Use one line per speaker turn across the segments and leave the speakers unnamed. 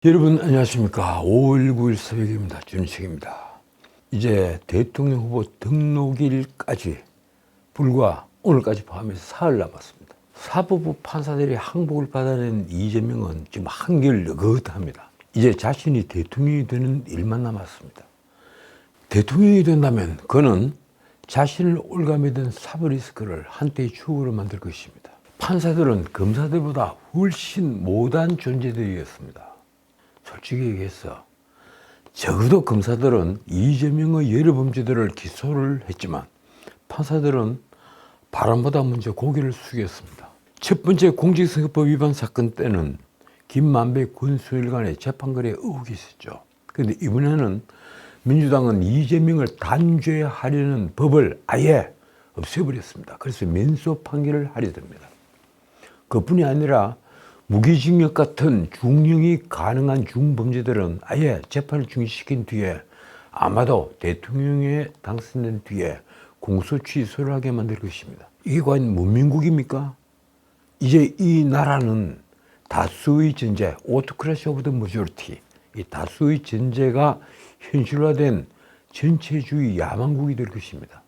여러분 안녕하십니까. 5월 9일 새벽입니다. 준식입니다. 이제 대통령 후보 등록일까지 불과 오늘까지 포함해서 사흘 남았습니다. 사법부 판사들이 항복을 받아낸 이재명은 지금 한결 느긋합니다. 이제 자신이 대통령이 되는 일만 남았습니다. 대통령이 된다면 그는 자신을 올가매던 사법 리스크를 한때의 추억으로 만들 것입니다. 판사들은 검사들보다 훨씬 못한 존재들이었습니다. 솔직히 얘기해서 적어도 검사들은 이재명의 여러 범죄들을 기소를 했지만 판사들은 바람보다 먼저 고개를 숙였습니다. 첫 번째 공직선거법 위반 사건 때는 김만배 권순일 간의 재판거래 의혹이 있었죠. 그런데 이번에는 민주당은 이재명을 단죄하려는 법을 아예 없애버렸습니다. 그래서 면소 판결을 하려 듭니다. 그뿐이 아니라 무기징역 같은 중형이 가능한 중범죄들은 아예 재판을 중지시킨 뒤에 아마도 대통령에 당선된 뒤에 공소 취소를 하게 만들 것입니다. 이게 과연 문민국입니까? 이제 이 나라는 다수의 전제, 오토크라시 오브 더 머저리티, 이 다수의 전제가 현실화된 전체주의 야만국이 될 것입니다.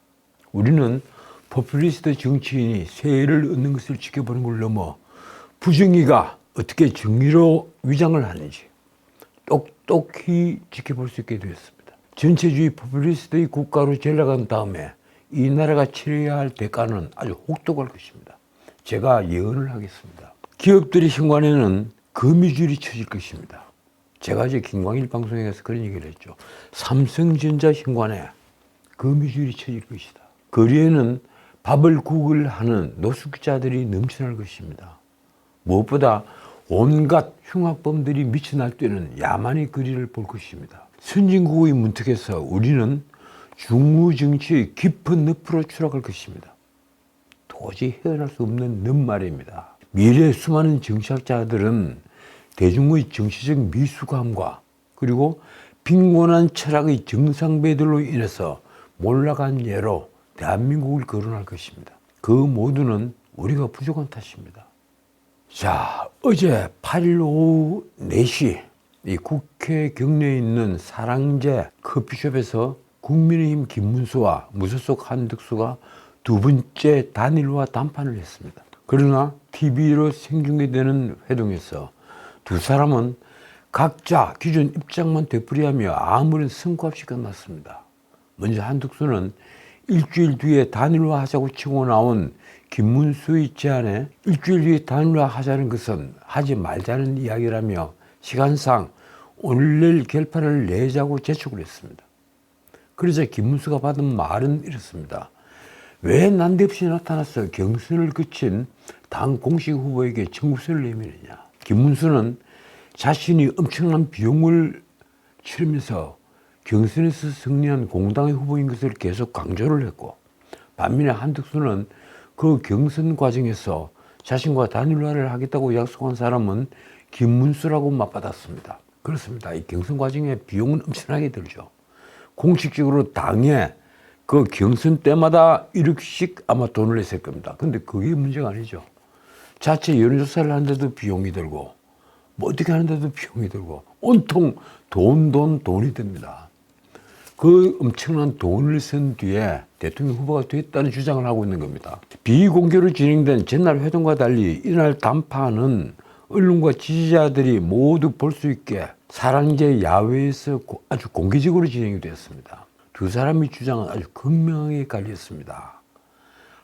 우리는 포퓰리스트 정치인이 세를 얻는 것을 지켜보는 걸 넘어 부정의가 어떻게 정의로 위장을 하는지 똑똑히 지켜볼 수 있게 되었습니다. 전체주의 포퓰리스트의 국가로 전락한 다음에 이 나라가 치러야 할 대가는 아주 혹독할 것입니다. 제가 예언을 하겠습니다. 기업들의 현관에는 거미줄이 쳐질 것입니다. 제가 이제 김광일 방송에 가서 그런 얘기를 했죠. 삼성전자 현관에 거미줄이 쳐질 것이다. 거리에는 밥을 국을 하는 노숙자들이 넘쳐날 것입니다. 무엇보다 온갖 흉악범들이 미쳐 날뛰는 야만의 거리를 볼 것입니다. 선진국의 문턱에서 우리는 중우 정치의 깊은 늪으로 추락할 것입니다. 도저히 헤어날 수 없는 늪말입니다. 미래의 수많은 정치학자들은 대중의 정치적 미숙함과 그리고 빈곤한 철학의 정상배들로 인해서 몰락한 예로 대한민국을 거론할 것입니다. 그 모두는 우리가 부족한 탓입니다. 자, 어제 8일 오후 4시 이 국회 경내에 있는 사랑제 커피숍에서 국민의힘 김문수와 무소속 한덕수가 두 번째 단일화 담판을 했습니다. 그러나 TV로 생중계되는 회동에서 두 사람은 각자 기존 입장만 되풀이하며 아무런 성과 없이 끝났습니다. 먼저 한덕수는 일주일 뒤에 단일화하자고 치고 나온 김문수의 제안에 일주일 뒤에 단일화하자는 것은 하지 말자는 이야기라며 시간상 오늘 내일 결판을 내자고 재촉을 했습니다. 그러자 김문수가 받은 말은 이렇습니다. 왜 난데없이 나타나서 경선을 거친 당 공식 후보에게 청구서를 내미느냐. 김문수는 자신이 엄청난 비용을 치르면서 경선에서 승리한 공당의 후보인 것을 계속 강조를 했고, 반면에 한덕수는 그 경선 과정에서 자신과 단일화를 하겠다고 약속한 사람은 김문수라고 맞받았습니다. 그렇습니다. 이 경선 과정에 비용은 엄청나게 들죠. 공식적으로 당에 그 경선 때마다 1억씩 아마 돈을 냈을 겁니다. 근데 그게 문제가 아니죠. 자체 여론조사를 하는데도 비용이 들고, 뭐 어떻게 하는데도 비용이 들고, 온통 돈이 듭니다. 그 엄청난 돈을 쓴 뒤에 대통령 후보가 됐다는 주장을 하고 있는 겁니다. 비공개로 진행된 전날 회동과 달리 이날 담판은 언론과 지지자들이 모두 볼 수 있게 사랑제 야외에서 아주 공개적으로 진행이 되었습니다. 두 사람의 주장은 아주 극명하게 갈렸습니다.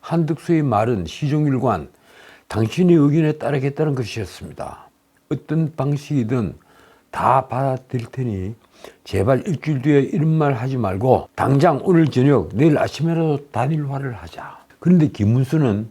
한덕수의 말은 시종일관 당신의 의견에 따르겠다는 것이었습니다. 어떤 방식이든 다 받아들일 테니 제발 일주일 뒤에 이런 말 하지 말고 당장 오늘 저녁 내일 아침에라도 단일화를 하자. 그런데 김문수는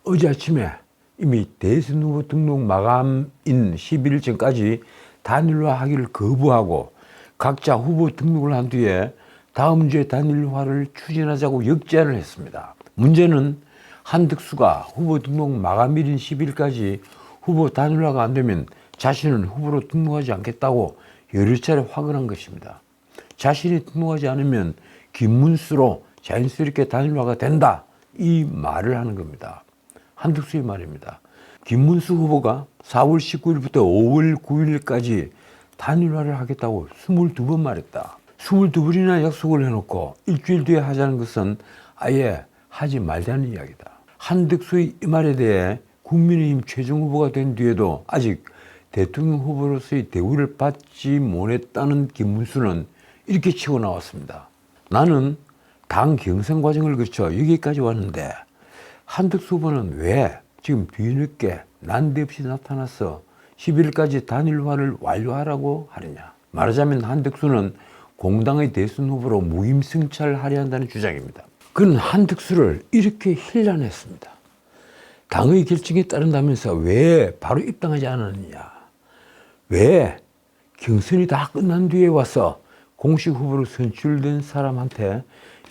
어제 아침에 이미 대선 후보 등록 마감인 11일 전까지 단일화하기를 거부하고 각자 후보 등록을 한 뒤에 다음 주에 단일화를 추진하자고 역제안을 했습니다. 문제는 한덕수가 후보 등록 마감일인 10일까지 후보 단일화가 안 되면 자신은 후보로 등록하지 않겠다고 여러 차례 확언한 것입니다. 자신이 등록하지 않으면 김문수로 자연스럽게 단일화가 된다. 이 말을 하는 겁니다. 한덕수의 말입니다. 김문수 후보가 4월 19일부터 5월 9일까지 단일화를 하겠다고 22번 말했다. 22번이나 약속을 해놓고 일주일 뒤에 하자는 것은 아예 하지 말자는 이야기다. 한덕수의 이 말에 대해 국민의힘 최종 후보가 된 뒤에도 아직 대통령 후보로서의 대우를 받지 못했다는 김문수는 이렇게 치고 나왔습니다. 나는 당 경선 과정을 거쳐 여기까지 왔는데 한덕수 후보는 왜 지금 뒤늦게 난데없이 나타나서 11일까지 단일화를 완료하라고 하느냐. 말하자면 한덕수는 공당의 대선 후보로 무임승차하려 한다는 주장입니다. 그는 한덕수를 이렇게 힐난했습니다. 당의 결정에 따른다면서 왜 바로 입당하지 않았느냐. 왜 경선이 다 끝난 뒤에 와서 공식 후보로 선출된 사람한테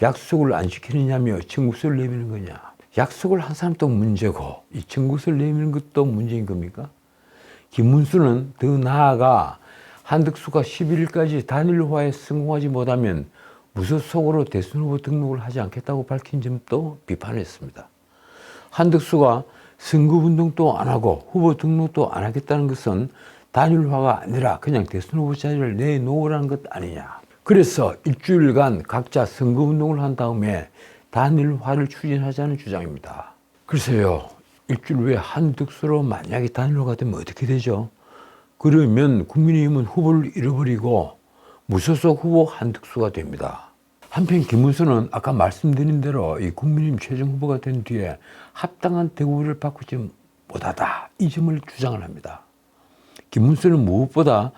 약속을 안 지키느냐며 청구서를 내미는 거냐. 약속을 한 사람도 문제고 이 청구서를 내미는 것도 문제인 겁니까? 김문수는 더 나아가 한덕수가 11일까지 단일화에 성공하지 못하면 무소속으로 대선 후보 등록을 하지 않겠다고 밝힌 점도 비판했습니다. 한덕수가 선거운동도 안 하고 후보 등록도 안 하겠다는 것은 단일화가 아니라 그냥 대선 후보 자리를 내놓으라는 것 아니냐. 그래서 일주일간 각자 선거운동을 한 다음에 단일화를 추진하자는 주장입니다. 글쎄요, 일주일 후에 한덕수로 만약에 단일화가 되면 어떻게 되죠? 그러면 국민의힘은 후보를 잃어버리고 무소속 후보 한덕수가 됩니다. 한편 김문수는 아까 말씀드린 대로 이 국민의힘 최종 후보가 된 뒤에 합당한 대우를 받지 못하다 이 점을 주장을 합니다. 김문수는 무엇보다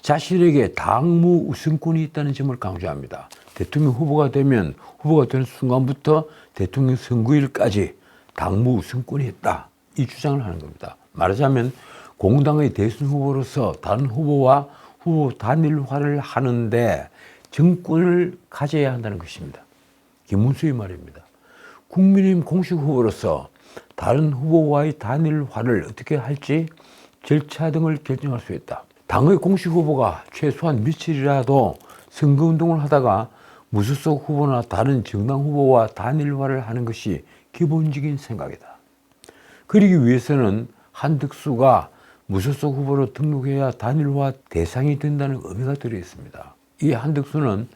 자신에게 당무 우선권이 있다는 점을 강조합니다. 대통령 후보가 되면 후보가 되는 순간부터 대통령 선거일까지 당무 우선권이 있다 이 주장을 하는 겁니다. 말하자면 공당의 대선 후보로서 다른 후보와 후보 단일화를 하는데 정권을 가져야 한다는 것입니다. 김문수의 말입니다. 국민의힘 공식 후보로서 다른 후보와의 단일화를 어떻게 할지 절차 등을 결정할 수 있다. 당의 공식 후보가 최소한 며칠이라도 선거운동을 하다가 무소속 후보나 다른 정당 후보와 단일화를 하는 것이 기본적인 생각이다. 그러기 위해서는 한덕수가 무소속 후보로 등록해야 단일화 대상이 된다는 의미가 들어있습니다. 이 한덕수는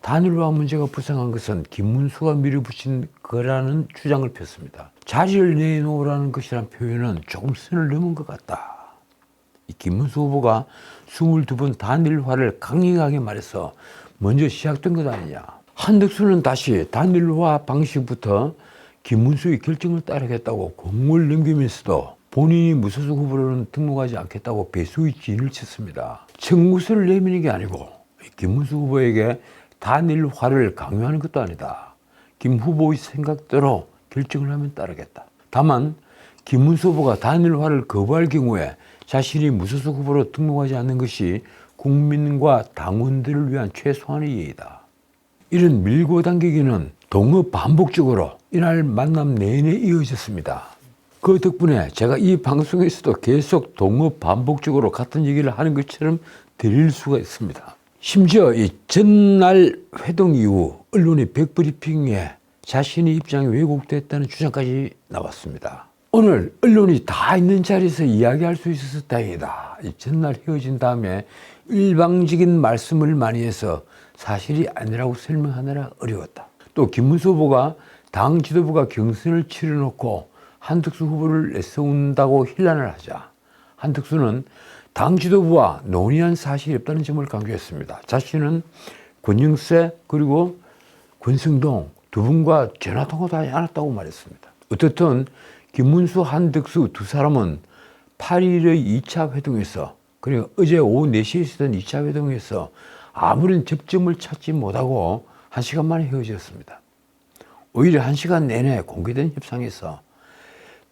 단일화 문제가 부상한 것은 김문수가 밀어붙인 거라는 주장을 폈습니다. 자리를 내놓으라는 것이란 표현은 조금 선을 넘은 것 같다. 이 김문수 후보가 22번 단일화를 강력하게 말해서 먼저 시작된 것 아니냐. 한덕수는 다시 단일화 방식부터 김문수의 결정을 따르겠다고 공을 넘기면서도 본인이 무소속 후보로는 등록하지 않겠다고 배수의 진을 쳤습니다. 청구서를 내미는 게 아니고 김문수 후보에게 단일화를 강요하는 것도 아니다. 김 후보의 생각대로 결정을 하면 따르겠다. 다만 김문수 후보가 단일화를 거부할 경우에 자신이 무소속 후보로 등록하지 않는 것이 국민과 당원들을 위한 최소한의 예의다. 이런 밀고 당기기는 동업 반복적으로 이날 만남 내내 이어졌습니다. 그 덕분에 제가 이 방송에서도 계속 동업 반복적으로 같은 얘기를 하는 것처럼 들릴 수가 있습니다. 심지어 이 전날 회동 이후 언론의 백브리핑에 자신의 입장이 왜곡됐다는 주장까지 나왔습니다. 오늘 언론이 다 있는 자리에서 이야기할 수 있어서 다행이다. 이 전날 헤어진 다음에 일방적인 말씀을 많이 해서 사실이 아니라고 설명하느라 어려웠다. 또 김문수 후보가 당 지도부가 경선을 치러놓고 한덕수 후보를 내세운다고 힐난을 하자 한덕수는 당 지도부와 논의한 사실이 없다는 점을 강조했습니다. 자신은 권영세 그리고 권성동 두 분과 전화통화도 하지 않았다고 말했습니다. 어떻든 김문수, 한덕수 두 사람은 8일의 2차 회동에서 그리고 어제 오후 4시에 있었던 2차 회동에서 아무런 접점을 찾지 못하고 1시간 만에 헤어졌습니다. 오히려 1시간 내내 공개된 협상에서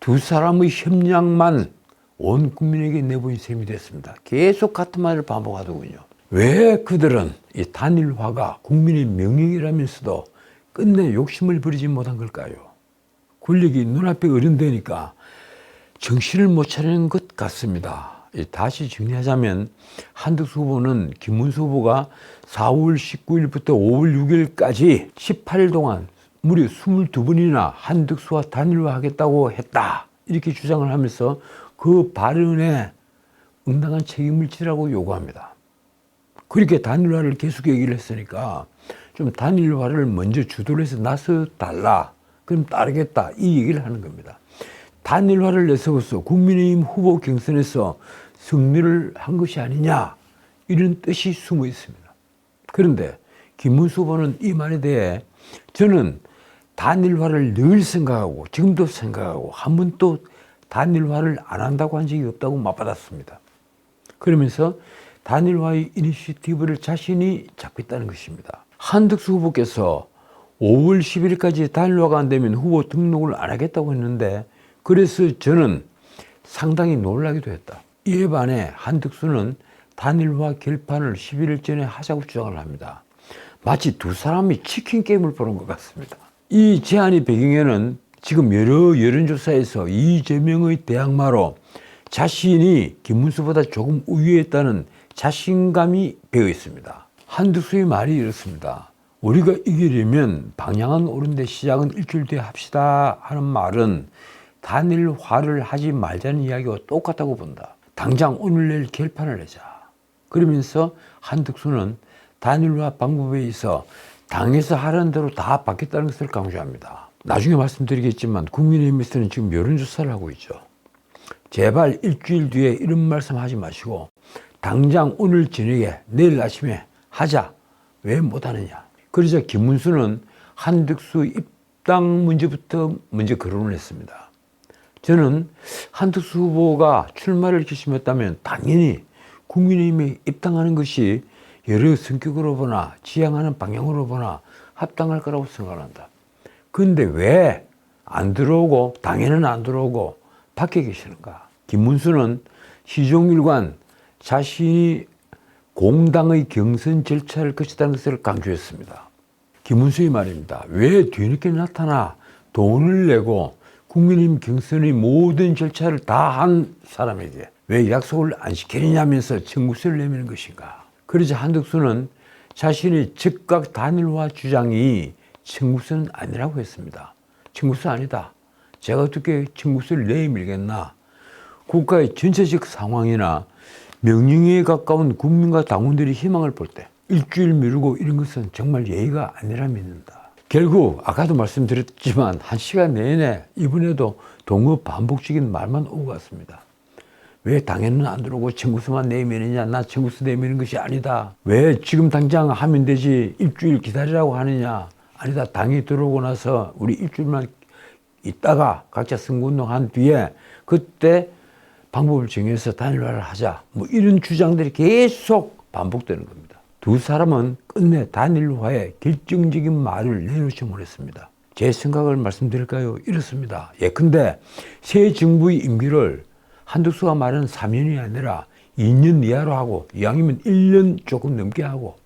두 사람의 협력만 온 국민에게 내보인 셈이 됐습니다. 계속 같은 말을 반복하더군요. 왜 그들은 이 단일화가 국민의 명령이라면서도 끝내 욕심을 부리지 못한 걸까요? 권력이 눈앞에 어른되니까 정신을 못 차리는 것 같습니다. 다시 정리하자면 한덕수 후보는 김문수 후보가 4월 19일부터 5월 6일까지 18일 동안 무려 22번이나 한덕수와 단일화하겠다고 했다. 이렇게 주장을 하면서 그 발언에 응당한 책임을 지라고 요구합니다. 그렇게 단일화를 계속 얘기를 했으니까 좀 단일화를 먼저 주도를 해서 나서 달라. 그럼 따르겠다. 이 얘기를 하는 겁니다. 단일화를 내세워서 국민의힘 후보 경선에서 승리를 한 것이 아니냐. 이런 뜻이 숨어 있습니다. 그런데 김문수 후보는 이 말에 대해 저는 단일화를 늘 생각하고 지금도 생각하고 한 번도 단일화를 안 한다고 한 적이 없다고 맞받았습니다. 그러면서 단일화의 이니시티브를 자신이 잡고 있다는 것입니다. 한덕수 후보께서 5월 10일까지 단일화가 안 되면 후보 등록을 안 하겠다고 했는데 그래서 저는 상당히 놀라기도 했다. 이에 반해 한덕수는 단일화 결판을 11일 전에 하자고 주장을 합니다. 마치 두 사람이 치킨 게임을 보는 것 같습니다. 이 제안의 배경에는 지금 여러 여론조사에서 이재명의 대항마로 자신이 김문수보다 조금 우위했다는 자신감이 배어 있습니다. 한덕수의 말이 이렇습니다. 우리가 이기려면 방향은 옳은데 시작은 일주일 뒤에 합시다 하는 말은 단일화를 하지 말자는 이야기와 똑같다고 본다. 당장 오늘 내일 결판을 내자. 그러면서 한덕수는 단일화 방법에 있어 당에서 하라는 대로 다 받겠다는 것을 강조합니다. 나중에 말씀드리겠지만 국민의힘에서는 지금 여론조사를 하고 있죠. 제발 일주일 뒤에 이런 말씀 하지 마시고 당장 오늘 저녁에 내일 아침에 하자. 왜 못하느냐. 그러자 김문수는 한덕수 입당 문제부터 먼저 거론을 했습니다. 저는 한덕수 후보가 출마를 결심했다면 당연히 국민의힘에 입당하는 것이 여러 성격으로 보나 지향하는 방향으로 보나 합당할 거라고 생각한다. 그런데 왜 안 들어오고 당에는 안 들어오고 밖에 계시는가? 김문수는 시종일관 자신이 공당의 경선 절차를 거쳤다는 것을 강조했습니다. 김문수의 말입니다. 왜 뒤늦게 나타나 돈을 내고 국민의힘 경선의 모든 절차를 다 한 사람에게 왜 약속을 안 시키느냐면서 청구서를 내미는 것인가? 그러자 한덕수는 자신의 즉각 단일화 주장이 청구서는 아니라고 했습니다. 청구서 아니다. 제가 어떻게 청구서를 내밀겠나? 국가의 전체적 상황이나 명령에 가까운 국민과 당원들이 희망을 볼 때 일주일 미루고 이런 것은 정말 예의가 아니라 믿는다. 결국 아까도 말씀드렸지만 1시간 내내 이번에도 동업 반복적인 말만 오고 갔습니다. 왜 당에는 안 들어오고 청구서만 내미느냐? 나 청구서 내미는 것이 아니다. 왜 지금 당장 하면 되지 일주일 기다리라고 하느냐? 아니다. 당이 들어오고 나서 우리 일주일만 있다가 각자 선거운동 한 뒤에 그때 방법을 정해서 단일화를 하자. 뭐 이런 주장들이 계속 반복되는 겁니다. 두 사람은 끝내 단일화에 결정적인 말을 내놓지 못했습니다. 제 생각을 말씀드릴까요? 이렇습니다. 예컨대 새 정부의 임기를 한덕수가 말하는 3년이 아니라 2년 이하로 하고 이왕이면 1년 조금 넘게 하고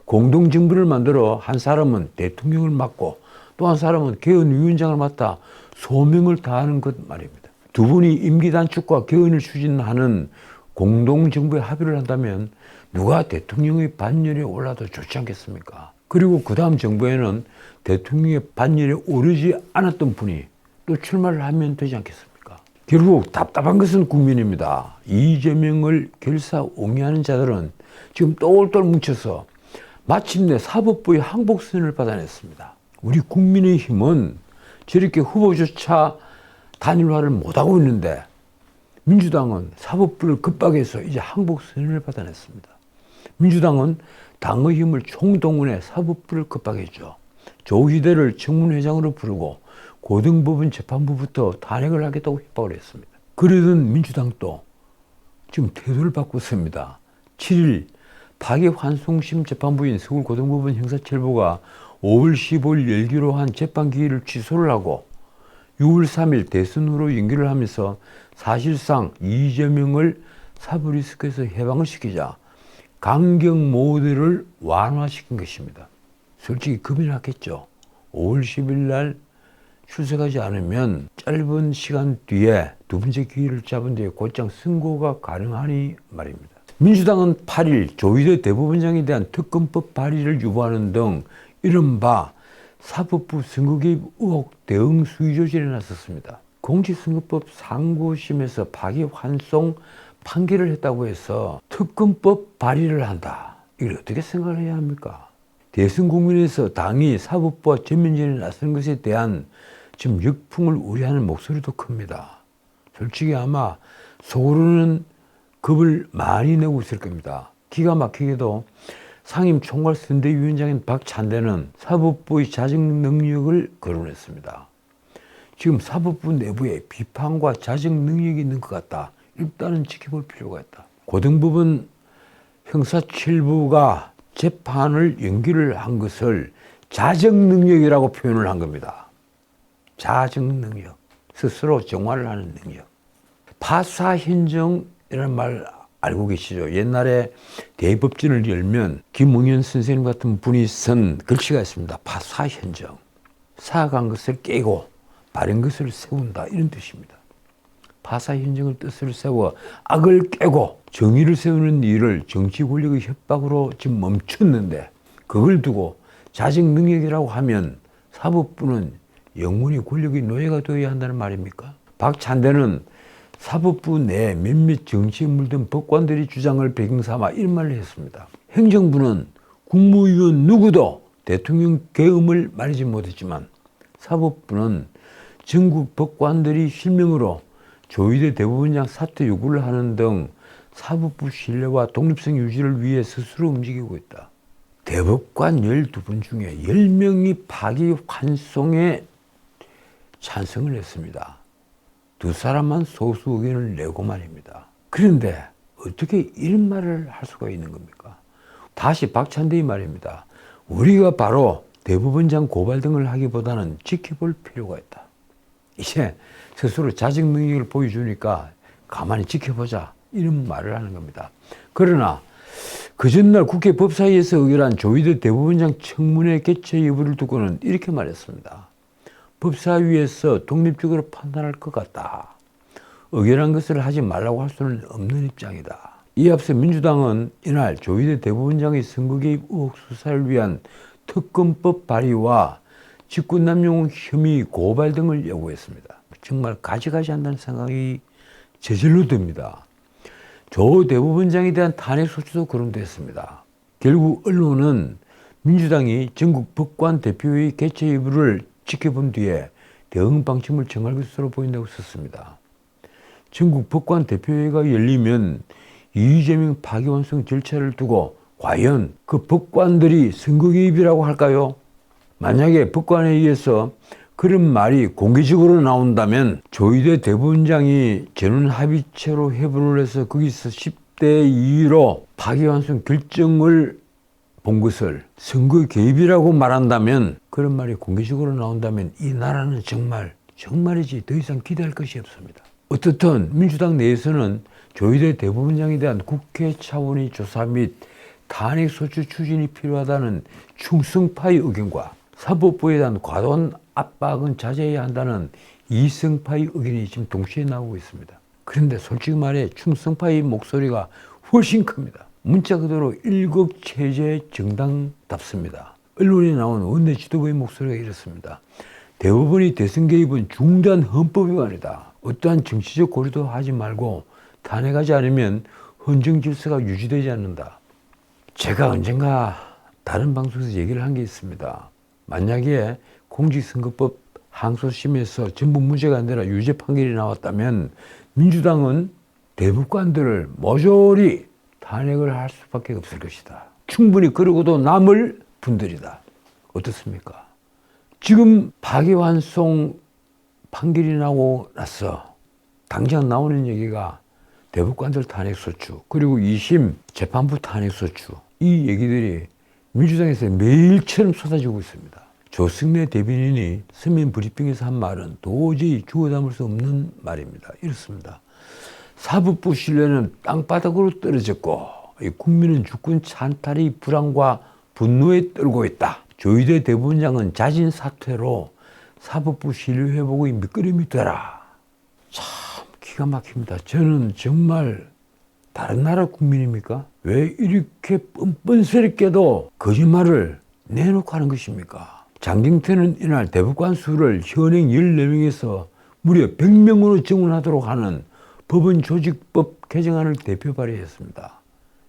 공동정부를 만들어 한 사람은 대통령을 맡고 또 한 사람은 개헌위원장을 맡아 소명을 다하는 것 말입니다. 두 분이 임기 단축과 개헌을 추진하는 공동정부에 합의를 한다면 누가 대통령의 반열에 올라도 좋지 않겠습니까? 그리고 그 다음 정부에는 대통령의 반열에 오르지 않았던 분이 또 출마를 하면 되지 않겠습니까? 결국 답답한 것은 국민입니다. 이재명을 결사옹위하는 자들은 지금 똘똘 뭉쳐서 마침내 사법부의 항복선을 받아냈습니다. 우리 국민의힘은 저렇게 후보조차 단일화를 못하고 있는데 민주당은 사법부를 급박해서 이제 항복선을 받아냈습니다. 민주당은 당의 힘을 총동원해 사법부를 급박했죠. 조희대를 청문회장으로 부르고 고등법원 재판부부터 탄핵을 하겠다고 협박을 했습니다. 그러던 민주당도 지금 태도를 바꿨습니다. 7일 파기환송심 재판부인 서울고등법원 형사처벌부가 5월 15일 열기로 한 재판 기일을 취소를 하고 6월 3일 대선으로 연기를 하면서 사실상 이재명을 사법리스크에서 해방을 시키자 강경 모드를 완화시킨 것입니다. 솔직히 겁이 났겠죠. 5월 10일 날 출석하지 않으면 짧은 시간 뒤에 두 번째 기회를 잡은 뒤에 곧장 선고가 가능하니 말입니다. 민주당은 8일 조희대 대법원장에 대한 특검법 발의를 유보하는 등 이른바 사법부 선거 개입 의혹 대응 수위 조절에 나섰습니다. 공직선거법 상고심에서 파기환송 판결을 했다고 해서 특검법 발의를 한다. 이걸 어떻게 생각을 해야 합니까? 대선 국민에서 당이 사법부와 전면전에 나서는 것에 대한 지금 역풍을 우려하는 목소리도 큽니다. 솔직히 아마 속으로는 겁을 많이 내고 있을 겁니다. 기가 막히게도 상임총괄선대위원장인 박찬대는 사법부의 자정 능력을 거론했습니다. 지금 사법부 내부에 비판과 자정 능력이 있는 것 같다. 일단은 지켜볼 필요가 있다. 고등법원 형사 7부가 재판을 연기를 한 것을 자정 능력이라고 표현을 한 겁니다. 자정 능력. 스스로 정화를 하는 능력. 파사현정이라는 말 알고 계시죠? 옛날에 대법전을 열면 김웅현 선생님 같은 분이 쓴 글씨가 있습니다. 파사현정. 사악한 것을 깨고 바른 것을 세운다. 이런 뜻입니다. 파사현정을 뜻을 세워 악을 깨고 정의를 세우는 일을 정치 권력의 협박으로 지금 멈췄는데 그걸 두고 자정 능력이라고 하면 사법부는 영원히 권력의 노예가 되어야 한다는 말입니까? 박찬대는 사법부 내 몇몇 정치에 물든 법관들의 주장을 배경삼아 이런 말을 했습니다. 행정부는 국무위원 누구도 대통령 계엄을 말하지 못했지만 사법부는 전국 법관들이 실명으로 조희대 대법원장 사퇴 요구를 하는 등 사법부 신뢰와 독립성 유지를 위해 스스로 움직이고 있다. 대법관 12분 중에 10명이 파기환송에 찬성을 했습니다. 두 사람만 소수 의견을 내고 말입니다. 그런데 어떻게 이런 말을 할 수가 있는 겁니까? 다시 박찬대의 말입니다. 우리가 바로 대법원장 고발 등을 하기보다는 지켜볼 필요가 있다. 이제 스스로 자정 능력을 보여주니까 가만히 지켜보자 이런 말을 하는 겁니다. 그러나 그 전날 국회 법사위에서 의결한 조희대 대법원장 청문회 개최 여부를 두고는 이렇게 말했습니다. 법사위에서 독립적으로 판단할 것 같다. 의결한 것을 하지 말라고 할 수는 없는 입장이다. 이에 앞서 민주당은 이날 조희대 대법원장의 선거 개입 의혹 수사를 위한 특검법 발의와 직권남용 혐의 고발 등을 요구했습니다. 정말 가지가지 한다는 생각이 저절로 듭니다. 조 대법원장에 대한 탄핵 소추도 거론됐습니다. 결국 언론은 민주당이 전국 법관 대표회의 개최 여부를 지켜본 뒤에 대응 방침을 정할 것으로 보인다고 썼습니다. 전국 법관 대표회의가 열리면 이재명 파기환송 절차를 두고 과연 그 법관들이 선거 개입이라고 할까요? 만약에 법관회의에서 그런 말이 공개적으로 나온다면 조희대 대법원장이 전원 합의체로 회부를 해서 거기서 10대 2로 파기환송 결정을 본 것을 선거 개입이라고 말한다면 그런 말이 공개적으로 나온다면 이 나라는 정말이지 더 이상 기대할 것이 없습니다. 어떻든 민주당 내에서는 조희대 대법원장에 대한 국회 차원의 조사 및 탄핵소추 추진이 필요하다는 충성파의 의견과 사법부에 대한 과도한 압박은 자제해야 한다는 이성파의 의견이 지금 동시에 나오고 있습니다. 그런데 솔직히 말해 충성파의 목소리가 훨씬 큽니다. 문자 그대로 일국체제 정당답습니다. 언론에 나온 원내 지도부의 목소리가 이렇습니다. 대법원이 대선 개입은 중대한 헌법 위반이다. 어떠한 정치적 고려도 하지 말고 탄핵하지 않으면 헌정 질서가 유지되지 않는다. 제가 언젠가 다른 방송에서 얘기를 한 게 있습니다. 만약에 공직선거법 항소심에서 전부 무죄가 아니라 유죄 판결이 나왔다면 민주당은 대법관들을 모조리 탄핵을 할 수밖에 없을 것이다. 충분히 그러고도 남을 분들이다. 어떻습니까? 지금 파기환송 판결이 나고 나서 당장 나오는 얘기가 대법관들 탄핵소추 그리고 2심 재판부 탄핵소추 이 얘기들이 민주당에서 매일처럼 쏟아지고 있습니다. 조승래 대변인이 서면 브리핑에서 한 말은 도저히 주워 담을 수 없는 말입니다. 이렇습니다. 사법부 신뢰는 땅바닥으로 떨어졌고 국민은 주권 찬탈의 불안과 분노에 떨고 있다. 조희대 대법원장은 자진 사퇴로 사법부 신뢰 회복의 밑거름이 되라. 참 기가 막힙니다. 저는 정말 다른 나라 국민입니까? 왜 이렇게 뻔뻔스럽게도 거짓말을 내놓고 하는 것입니까? 장경태는 이날 대법관 수를 현행 14명에서 무려 100명으로 증원하도록 하는 법원 조직법 개정안을 대표 발의했습니다.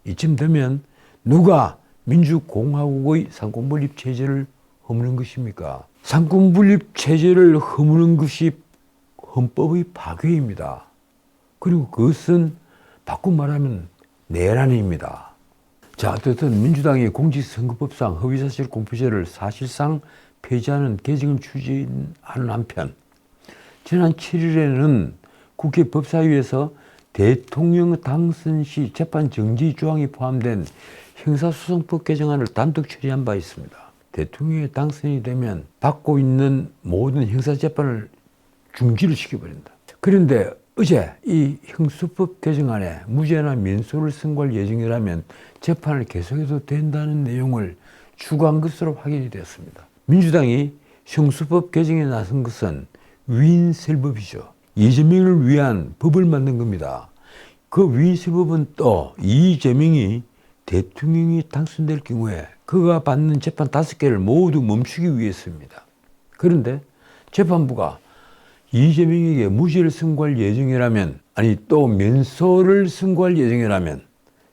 이쯤 되면 누가 민주공화국의 상권분립 체제를 허무는 것입니까? 상권분립 체제를 허무는 것이 헌법의 파괴입니다. 그리고 그것은 바꿔 말하면 내란입니다. 자, 어쨌든 민주당이 공직선거법상 허위사실 공표죄를 사실상 폐지하는 개정을 추진하는 한편 지난 7일에는 국회 법사위에서 대통령 당선 시 재판 정지 조항이 포함된 형사소송법 개정안을 단독 처리한 바 있습니다. 대통령이 당선이 되면 받고 있는 모든 형사재판을 중지를 시켜버린다. 그런데 어제 이 형수법 개정안에 무죄나 면소를 선고할 예정이라면 재판을 계속해도 된다는 내용을 추가한 것으로 확인이 되었습니다. 민주당이 형수법 개정에 나선 것은 위인설법이죠. 이재명을 위한 법을 만든 겁니다. 그 위인설법은 또 이재명이 대통령이 당선될 경우에 그가 받는 재판 5개를 모두 멈추기 위해서입니다. 그런데 재판부가 이재명에게 무죄를 선고할 예정이라면, 아니 또 면소를 선고할 예정이라면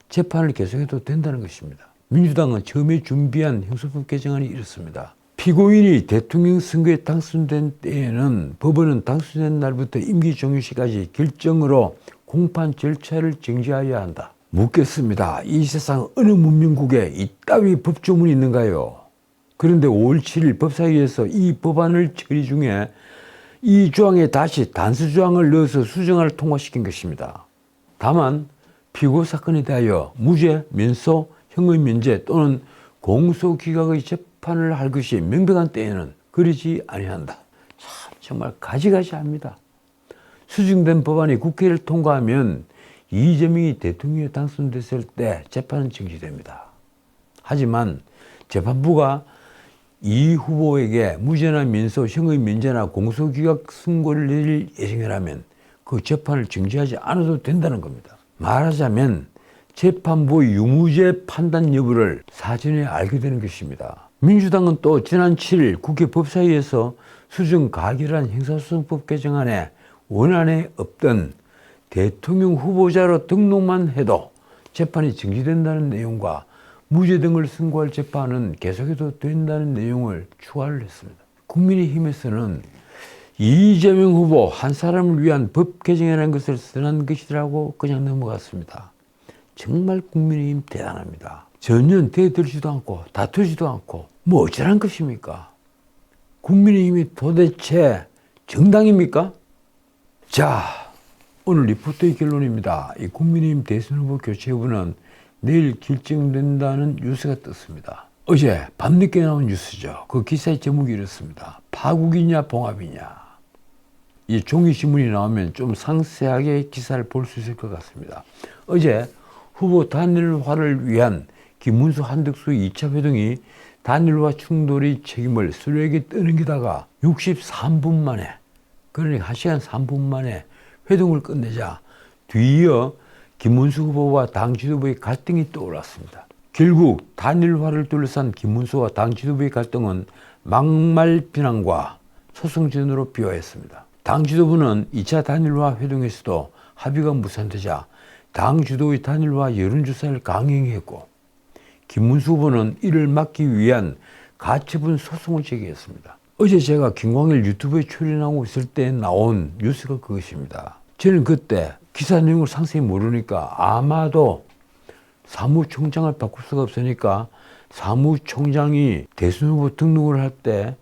재판을 계속해도 된다는 것입니다. 민주당은 처음에 준비한 형사법 개정안이 이렇습니다. 피고인이 대통령 선거에 당선된 때에는 법원은 당선된 날부터 임기 종료 시까지 결정으로 공판 절차를 정지하여야 한다. 묻겠습니다. 이 세상 어느 문명국에 이따위 법조문이 있는가요? 그런데 5월 7일 법사위에서 이 법안을 처리 중에 이 조항에 다시 단수조항을 넣어서 수정안을 통과시킨 것입니다. 다만 피고 사건에 대하여 무죄, 면소, 형의 면제 또는 공소기각의 재판을 할 것이 명백한 때에는 그러지 아니한다. 참 정말 가지가지합니다. 수정된 법안이 국회를 통과하면 이재명이 대통령에 당선됐을 때 재판은 정지됩니다. 하지만 재판부가 이 후보에게 무죄나 면소, 형의 면제나 공소기각 선고를 내릴 예정이라면 그 재판을 정지하지 않아도 된다는 겁니다. 말하자면 재판부의 유무죄 판단 여부를 사전에 알게 되는 것입니다. 민주당은 또 지난 7일 국회 법사위에서 수정 가결한 형사소송법 개정안에 원안에 없던 대통령 후보자로 등록만 해도 재판이 정지된다는 내용과 무죄 등을 선고할 재판은 계속해도 된다는 내용을 추가를 했습니다. 국민의힘에서는 이재명 후보 한 사람을 위한 법 개정이라는 것을 선언한 것이라고 그냥 넘어갔습니다. 정말 국민의힘 대단합니다. 전혀 대들지도 않고 다투지도 않고 뭐 어쩌란 것입니까? 국민의힘이 도대체 정당입니까? 자, 오늘 리포터의 결론입니다. 이 국민의힘 대선 후보 교체 여부는 내일 결정된다는 뉴스가 떴습니다. 어제 밤늦게 나온 뉴스죠. 그 기사의 제목이 이렇습니다. 파국이냐 봉합이냐. 이 종이신문이 나오면 좀 상세하게 기사를 볼 수 있을 것 같습니다. 어제 후보 단일화를 위한 김문수 한덕수 2차 회동이 단일화 충돌의 책임을 서로에게 떠넘기다가 63분 만에, 그러니까 1시간 3분 만에 회동을 끝내자 뒤이어 김문수 후보와 당 지도부의 갈등이 떠올랐습니다. 결국 단일화를 둘러싼 김문수와 당 지도부의 갈등은 막말 비난과 소송전으로 비화했습니다. 당 지도부는 2차 단일화 회동에서도 합의가 무산되자 당 주도의 단일화 여론조사를 강행했고 김문수 후보는 이를 막기 위한 가처분 소송을 제기했습니다. 어제 제가 김광일 유튜브에 출연하고 있을 때 나온 뉴스가 그것입니다. 저는 그때 기사 내용을 상세히 모르니까 아마도 사무총장을 바꿀 수가 없으니까 사무총장이 대선 후보 등록을 할 때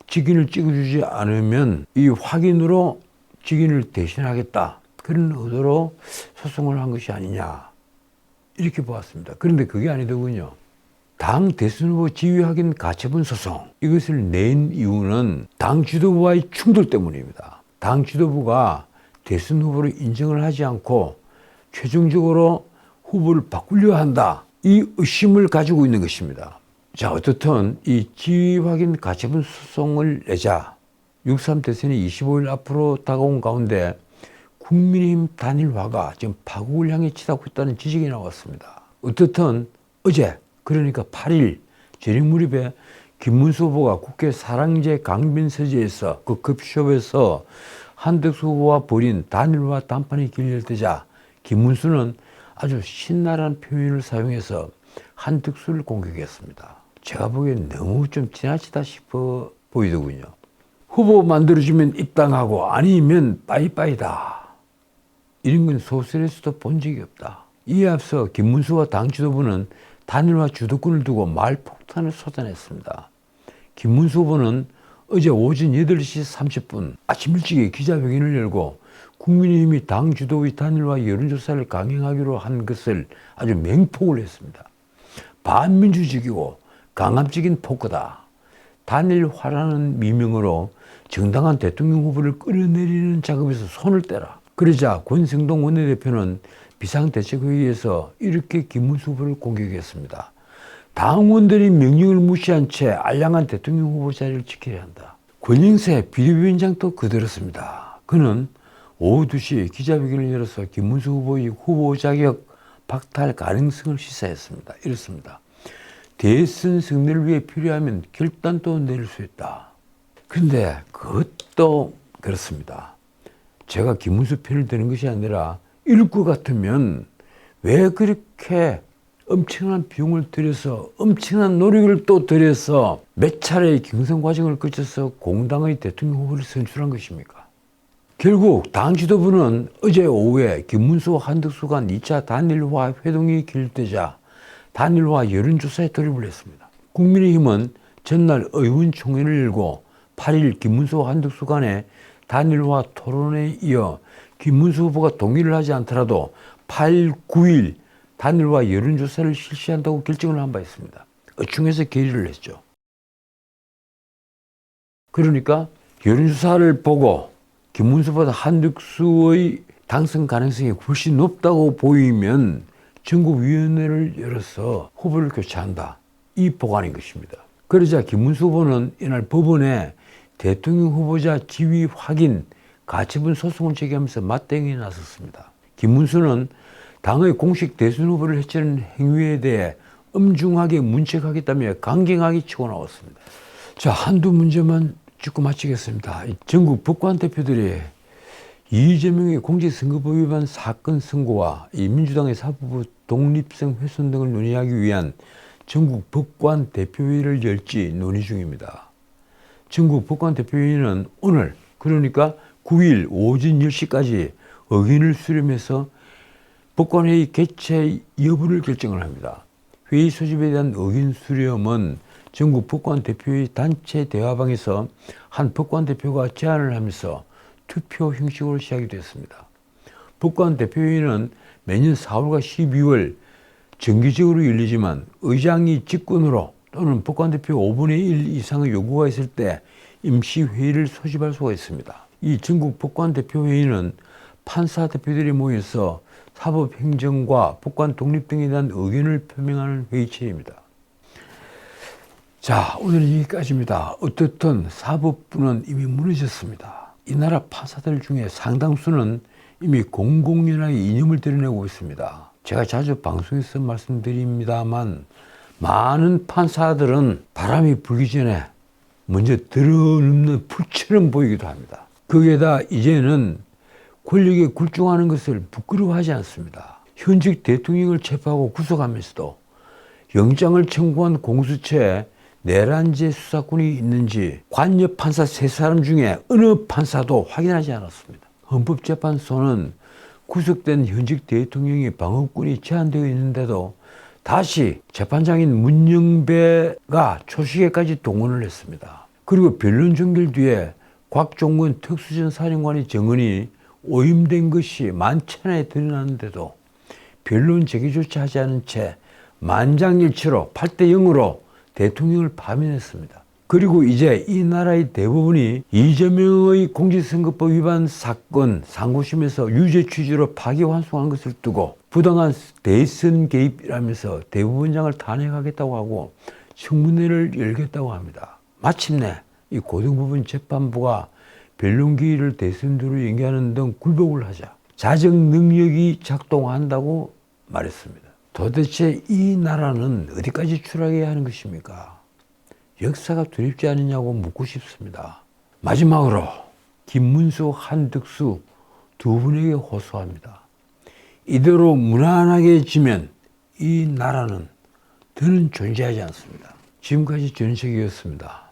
직인을 찍어주지 않으면 이 확인으로 직인을 대신하겠다. 그런 의도로 소송을 한 것이 아니냐. 이렇게 보았습니다. 그런데 그게 아니더군요. 당 대선 후보 지위 확인 가처분 소송. 이것을 낸 이유는 당 지도부와의 충돌 때문입니다. 당 지도부가 대선 후보를 인정을 하지 않고 최종적으로 후보를 바꾸려 한다. 이 의심을 가지고 있는 것입니다. 자, 어떻든 이 지위 확인 가처분 소송을 내자 6.3 대선이 25일 앞으로 다가온 가운데 국민의힘 단일화가 지금 파국을 향해 치닫고 있다는 지적이 나왔습니다. 어떻든 어제 그러니까 8일 저녁 무렵에 김문수 후보가 국회 사랑제 강변서재에서 그 커피숍에서 한덕수 후보와 벌인 단일화 담판이 결렬되자 김문수는 아주 신랄한 표현을 사용해서 한득수를 공격했습니다. 제가 보기엔 너무 좀 지나치다 싶어 보이더군요. 후보 만들어주면 입당하고 아니면 빠이빠이다. 이런 건 소설에서도 본 적이 없다. 이에 앞서 김문수와 당 지도부는 단일화 주도권을 두고 말폭탄을 쏟아냈습니다. 김문수 후보는 어제 오전 8시 30분 아침 일찍에 기자회견을 열고 국민의힘이 당 주도의 단일화 여론조사를 강행하기로 한 것을 아주 맹폭을 했습니다. 반민주적이고 강압적인 포커다. 단일화라는 미명으로 정당한 대통령 후보를 끌어내리는 작업에서 손을 떼라. 그러자 권성동 원내대표는 비상대책회의에서 이렇게 김문수 후보를 공격했습니다. 당원들이 명령을 무시한 채 알량한 대통령 후보 자리를 지켜야 한다. 권영세 비대위원장도 그들었습니다. 그는 오후 2시 기자회견을 열어서 김문수 후보의 후보 자격 박탈 가능성을 시사했습니다. 이렇습니다. 대선 승리를 위해 필요하면 결단도 내릴 수 있다. 그런데 그것도 그렇습니다. 제가 김문수 편을 드는 것이 아니라 이럴 것 같으면 왜 그렇게 엄청난 비용을 들여서 엄청난 노력을 또 들여서 몇 차례의 경선 과정을 거쳐서 공당의 대통령 후보를 선출한 것입니까? 결국 당 지도부는 어제 오후에 김문수와 한덕수 간 2차 단일화 회동이 결렬되자 단일화 여론조사에 돌입을 했습니다. 국민의힘은 전날 의원총회를 열고 8일 김문수와 한덕수 간의 단일화 토론에 이어 김문수 후보가 동의를 하지 않더라도 8일, 9일 단일화 여론조사를 실시한다고 결정을 한 바 있습니다. 어충해서 결의를 했죠. 그러니까 여론조사를 보고 김문수보다 한덕수의 당선 가능성이 훨씬 높다고 보이면 전국위원회를 열어서 후보를 교체한다. 이 보관인 것입니다. 그러자 김문수 후보는 이날 법원에 대통령 후보자 지위 확인 가처분 소송을 제기하면서 맞대응에 나섰습니다. 김문수는 당의 공식 대선 후보를 해치는 행위에 대해 엄중하게 문책하겠다며 강경하게 치고 나왔습니다. 자, 한두 문제만 짚고 마치겠습니다. 전국 법관 대표들이 이재명의 공직선거법 위반 사건 선고와 이 민주당의 사법부 독립성 훼손 등을 논의하기 위한 전국 법관 대표회의를 열지 논의 중입니다. 전국 법관 대표회의는 오늘 그러니까 9일 오전 10시까지 의견을 수렴해서 법관회의 개최 여부를 결정을 합니다. 회의 소집에 대한 의견 수렴은 전국 법관 대표회의 단체 대화방에서 한 법관 대표가 제안을 하면서 투표 형식으로 시작이 됐습니다. 법관 대표회의는 매년 4월과 12월 정기적으로 열리지만 의장이 직권으로 또는 법관 대표 5분의 1 이상의 요구가 있을 때 임시회의를 소집할 수가 있습니다. 이 전국 법관 대표회의는 판사 대표들이 모여서 사법행정과 법관 독립 등에 대한 의견을 표명하는 회의체입니다. 자, 오늘은 여기까지입니다. 어떻든 사법부는 이미 무너졌습니다. 이 나라 판사들 중에 상당수는 이미 공공연하게 이념을 드러내고 있습니다. 제가 자주 방송에서 말씀드립니다만 많은 판사들은 바람이 불기 전에 먼저 들어눕는 풀처럼 보이기도 합니다. 거기에다 이제는 권력에 굴중하는 것을 부끄러워하지 않습니다. 현직 대통령을 체포하고 구속하면서도 영장을 청구한 공수처에 내란죄 수사권이 있는지 관여 판사 3사람 중에 어느 판사도 확인하지 않았습니다. 헌법재판소는 구속된 현직 대통령의 방어권이 제한되어 있는데도 다시 재판장인 문영배가 초시계까지 동원을 했습니다. 그리고 변론 종결 뒤에 곽종건 특수전 사령관의 정언이 오임된 것이 만천하에 드러났는데도 변론 제기조차 하지 않은 채 만장일치로 8대 0으로 대통령을 파면했습니다. 그리고 이제 이 나라의 대부분이 이재명의 공직선거법 위반 사건 상고심에서 유죄 취지로 파기환송한 것을 두고 부당한 대선 개입이라면서 대법원장을 탄핵하겠다고 하고 청문회를 열겠다고 합니다. 마침내 이 고등법원 재판부가 변론 기일을 대선 뒤로 연기하는 등 굴복을 하자 자정 능력이 작동한다고 말했습니다. 도대체 이 나라는 어디까지 추락해야 하는 것입니까? 역사가 두렵지 않느냐고 묻고 싶습니다. 마지막으로 김문수, 한덕수 두 분에게 호소합니다. 이대로 무난하게 지면 이 나라는 더는 존재하지 않습니다. 지금까지 전sek이었습니다.